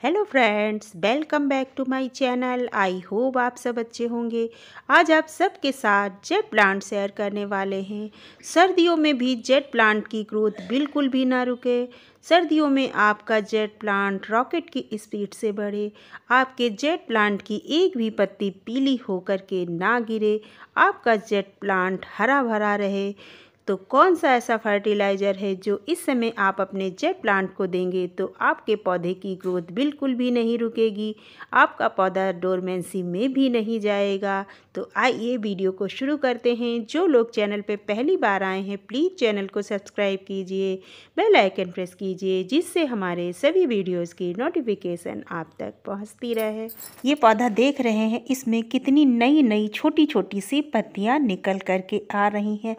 Hello friends, welcome back to my channel. I hope आप सब अच्छे होंगे। आज आप सबके साथ जेट प्लांट शेयर करने वाले हैं। सर्दियों में भी जेट प्लांट की ग्रोथ बिल्कुल भी ना रुके। सर्दियों में आपका जेट प्लांट रॉकेट की स्पीड से बढ़े। आपके जेट प्लांट की एक भी पत्ती पीली होकर के ना गिरे। आपका जेट प्लांट हरा भरा रहे। तो कौन सा ऐसा फर्टिलाइज़र है जो इस समय आप अपने जेट प्लांट को देंगे तो आपके पौधे की ग्रोथ बिल्कुल भी नहीं रुकेगी, आपका पौधा डोरमेंसी में भी नहीं जाएगा। तो आइए वीडियो को शुरू करते हैं। जो लोग चैनल पे पहली बार आए हैं प्लीज़ चैनल को सब्सक्राइब कीजिए, बेल आइकन प्रेस कीजिए, जिससे हमारे सभी वीडियोज़ की नोटिफिकेशन आप तक पहुँचती रहे। ये पौधा देख रहे हैं, इसमें कितनी नई नई छोटी छोटी सी पत्तियाँ निकल करके आ रही हैं,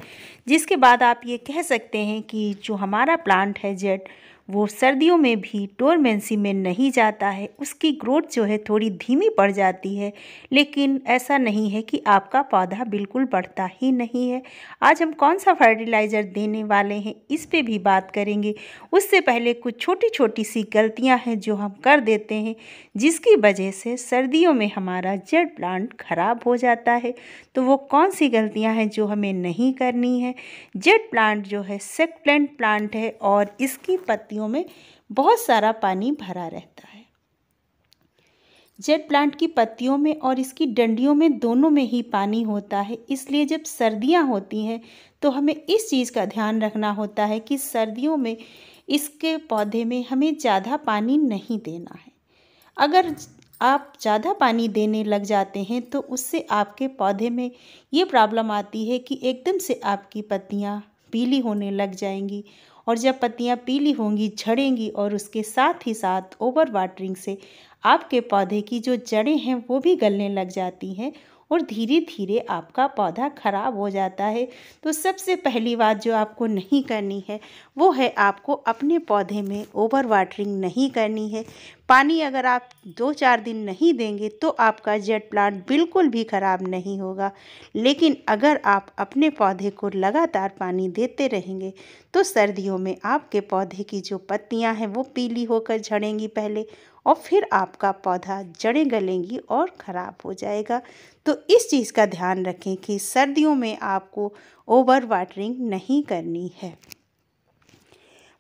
जिसके बाद आप ये कह सकते हैं कि जो हमारा प्लांट है जेट, वो सर्दियों में भी डोरमेंसी में नहीं जाता है। उसकी ग्रोथ जो है थोड़ी धीमी पड़ जाती है, लेकिन ऐसा नहीं है कि आपका पौधा बिल्कुल बढ़ता ही नहीं है। आज हम कौन सा फर्टिलाइज़र देने वाले हैं इस पे भी बात करेंगे। उससे पहले कुछ छोटी छोटी सी गलतियां हैं जो हम कर देते हैं, जिसकी वजह से सर्दियों में हमारा जेट प्लांट ख़राब हो जाता है। तो वो कौन सी गलतियां हैं जो हमें नहीं करनी है। जेट प्लांट जो है सक्लेंट प्लांट है और इसकी पत्तियों में बहुत सारा पानी भरा रहता है। जेट प्लांट की पत्तियों में और इसकी डंडियों में दोनों में ही पानी होता है, इसलिए जब सर्दियां होती हैं तो हमें इस चीज़ का ध्यान रखना होता है कि सर्दियों में इसके पौधे में हमें ज़्यादा पानी नहीं देना है। अगर आप ज़्यादा पानी देने लग जाते हैं तो उससे आपके पौधे में ये प्रॉब्लम आती है कि एकदम से आपकी पत्तियाँ पीली होने लग जाएंगी, और जब पत्तियाँ पीली होंगी झड़ेंगी, और उसके साथ ही साथ ओवर वाटरिंग से आपके पौधे की जो जड़ें हैं वो भी गलने लग जाती हैं और धीरे धीरे आपका पौधा खराब हो जाता है। तो सबसे पहली बात जो आपको नहीं करनी है वो है आपको अपने पौधे में ओवर वाटरिंग नहीं करनी है। पानी अगर आप 2-4 दिन नहीं देंगे तो आपका जेट प्लांट बिल्कुल भी ख़राब नहीं होगा, लेकिन अगर आप अपने पौधे को लगातार पानी देते रहेंगे तो सर्दियों में आपके पौधे की जो पत्तियां हैं वो पीली होकर झड़ेंगी पहले, और फिर आपका पौधा जड़ें गलेंगी और ख़राब हो जाएगा। तो इस चीज़ का ध्यान रखें कि सर्दियों में आपको ओवर वाटरिंग नहीं करनी है।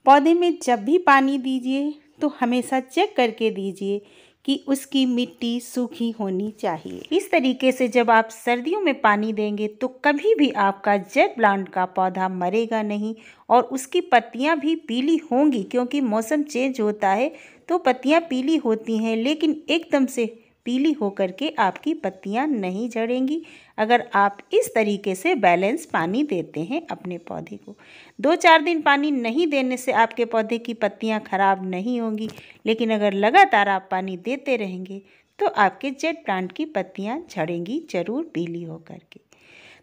पौधे में जब भी पानी दीजिए तो हमेशा चेक करके दीजिए कि उसकी मिट्टी सूखी होनी चाहिए। इस तरीके से जब आप सर्दियों में पानी देंगे तो कभी भी आपका जेट प्लांट का पौधा मरेगा नहीं, और उसकी पत्तियां भी पीली होंगी, क्योंकि मौसम चेंज होता है तो पत्तियां पीली होती हैं, लेकिन एकदम से पीली होकर के आपकी पत्तियां नहीं झड़ेंगी अगर आप इस तरीके से बैलेंस पानी देते हैं अपने पौधे को। 2-4 दिन पानी नहीं देने से आपके पौधे की पत्तियां खराब नहीं होंगी, लेकिन अगर लगातार आप पानी देते रहेंगे तो आपके जेट प्लांट की पत्तियां झड़ेंगी ज़रूर पीली होकर के।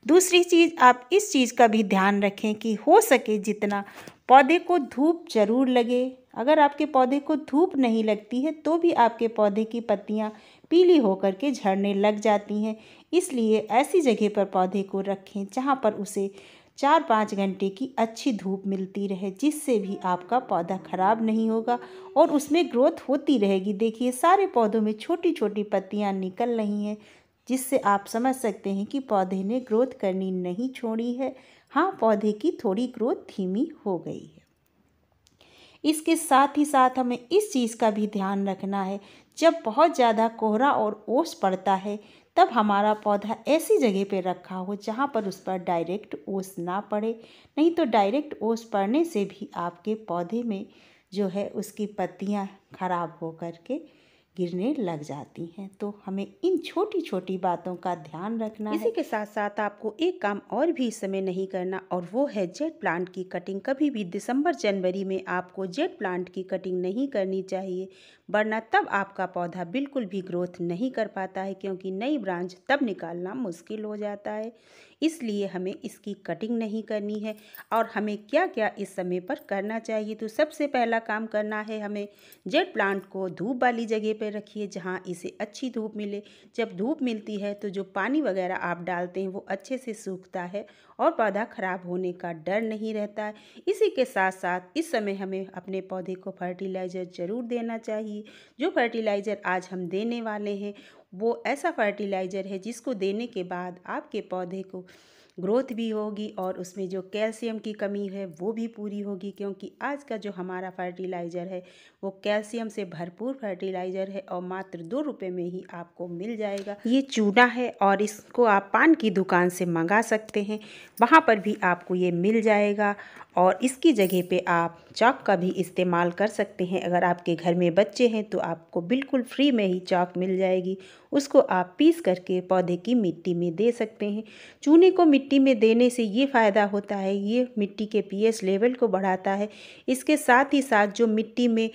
दूसरी चीज़, आप इस चीज़ का भी ध्यान रखें कि हो सके जितना पौधे को धूप जरूर लगे। अगर आपके पौधे को धूप नहीं लगती है तो भी आपके पौधे की पत्तियां पीली होकर के झड़ने लग जाती हैं। इसलिए ऐसी जगह पर पौधे को रखें जहां पर उसे 4-5 घंटे की अच्छी धूप मिलती रहे, जिससे भी आपका पौधा खराब नहीं होगा और उसमें ग्रोथ होती रहेगी। देखिए सारे पौधों में छोटी छोटी पत्तियां निकल रही हैं, जिससे आप समझ सकते हैं कि पौधे ने ग्रोथ करनी नहीं छोड़ी है। हाँ, पौधे की थोड़ी ग्रोथ धीमी हो गई है। इसके साथ ही साथ हमें इस चीज़ का भी ध्यान रखना है, जब बहुत ज़्यादा कोहरा और ओस पड़ता है तब हमारा पौधा ऐसी जगह पे रखा हो जहाँ पर उस पर डायरेक्ट ओस ना पड़े। नहीं तो डायरेक्ट ओस पड़ने से भी आपके पौधे में जो है उसकी पत्तियाँ खराब हो कर के गिरने लग जाती हैं। तो हमें इन छोटी छोटी बातों का ध्यान रखना है। इसी के साथ साथ आपको एक काम और भी इस समय नहीं करना, और वो है जेट प्लांट की कटिंग। कभी भी दिसंबर जनवरी में आपको जेट प्लांट की कटिंग नहीं करनी चाहिए, वरना तब आपका पौधा बिल्कुल भी ग्रोथ नहीं कर पाता है, क्योंकि नई ब्रांच तब निकालना मुश्किल हो जाता है। इसलिए हमें इसकी कटिंग नहीं करनी है। और हमें क्या क्या इस समय पर करना चाहिए, तो सबसे पहला काम करना है हमें जेट प्लांट को धूप वाली जगह पर पे रखिए जहाँ इसे अच्छी धूप मिले। जब धूप मिलती है तो जो पानी वगैरह आप डालते हैं वो अच्छे से सूखता है और पौधा खराब होने का डर नहीं रहता है। इसी के साथ साथ इस समय हमें अपने पौधे को फर्टिलाइज़र ज़रूर देना चाहिए। जो फर्टिलाइज़र आज हम देने वाले हैं वो ऐसा फर्टिलाइज़र है जिसको देने के बाद आपके पौधे को ग्रोथ भी होगी और उसमें जो कैल्शियम की कमी है वो भी पूरी होगी, क्योंकि आज का जो हमारा फर्टिलाइज़र है वो कैल्शियम से भरपूर फर्टिलाइज़र है और मात्र 2 रुपये में ही आपको मिल जाएगा। ये चूना है और इसको आप पान की दुकान से मंगा सकते हैं, वहाँ पर भी आपको ये मिल जाएगा। और इसकी जगह पे आप चॉक का भी इस्तेमाल कर सकते हैं। अगर आपके घर में बच्चे हैं तो आपको बिल्कुल फ्री में ही चॉक मिल जाएगी, उसको आप पीस करके पौधे की मिट्टी में दे सकते हैं। चूने को मिट्टी में देने से ये फ़ायदा होता है, ये मिट्टी के पीएच लेवल को बढ़ाता है। इसके साथ ही साथ जो मिट्टी में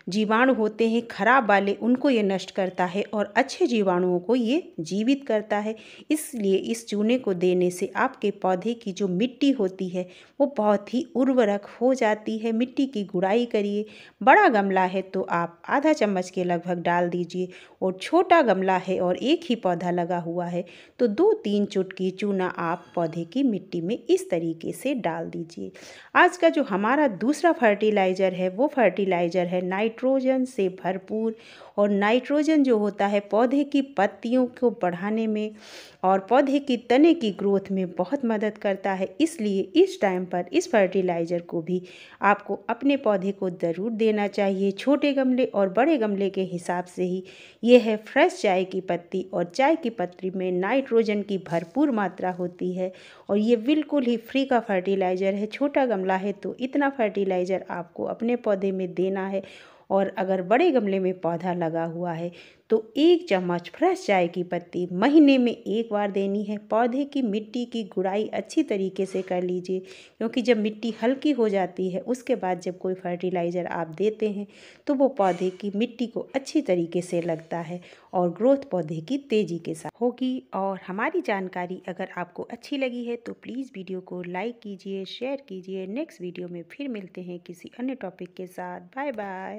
जीवाणु होते हैं खराब वाले, उनको ये नष्ट करता है और अच्छे जीवाणुओं को ये जीवित करता है। इसलिए इस चूने को देने से आपके पौधे की जो मिट्टी होती है वो बहुत ही उर्वरक हो जाती है। मिट्टी की गुड़ाई करिए। बड़ा गमला है तो आप आधा चम्मच के लगभग डाल दीजिए, और छोटा गमला है और एक ही पौधा लगा हुआ है तो 2-3 चुटकी चूना आप पौधे की मिट्टी में इस तरीके से डाल दीजिए। आज का जो हमारा दूसरा फर्टिलाइज़र है वो फर्टिलाइज़र है नाइट्रोजन से भरपूर। और नाइट्रोजन जो होता है पौधे की पत्तियों को बढ़ाने में और पौधे की तने की ग्रोथ में बहुत मदद करता है। इसलिए इस टाइम पर इस फर्टिलाइज़र को भी आपको अपने पौधे को ज़रूर देना चाहिए। छोटे गमले और बड़े गमले के हिसाब से ही ये है फ्रेश चाय की पत्ती, और चाय की पत्ती में नाइट्रोजन की भरपूर मात्रा होती है और ये बिल्कुल ही फ्री का फर्टिलाइज़र है। छोटा गमला है तो इतना फर्टिलाइज़र आपको अपने पौधे में देना है, और अगर बड़े गमले में पौधा लगा हुआ है तो 1 चम्मच फ्रेश चाय की पत्ती महीने में 1 बार देनी है। पौधे की मिट्टी की गुड़ाई अच्छी तरीके से कर लीजिए, क्योंकि जब मिट्टी हल्की हो जाती है उसके बाद जब कोई फर्टिलाइज़र आप देते हैं तो वो पौधे की मिट्टी को अच्छी तरीके से लगता है और ग्रोथ पौधे की तेज़ी के साथ होगी। और हमारी जानकारी अगर आपको अच्छी लगी है तो प्लीज़ वीडियो को लाइक कीजिए, शेयर कीजिए। नेक्स्ट वीडियो में फिर मिलते हैं किसी अन्य टॉपिक के साथ। Bye bye.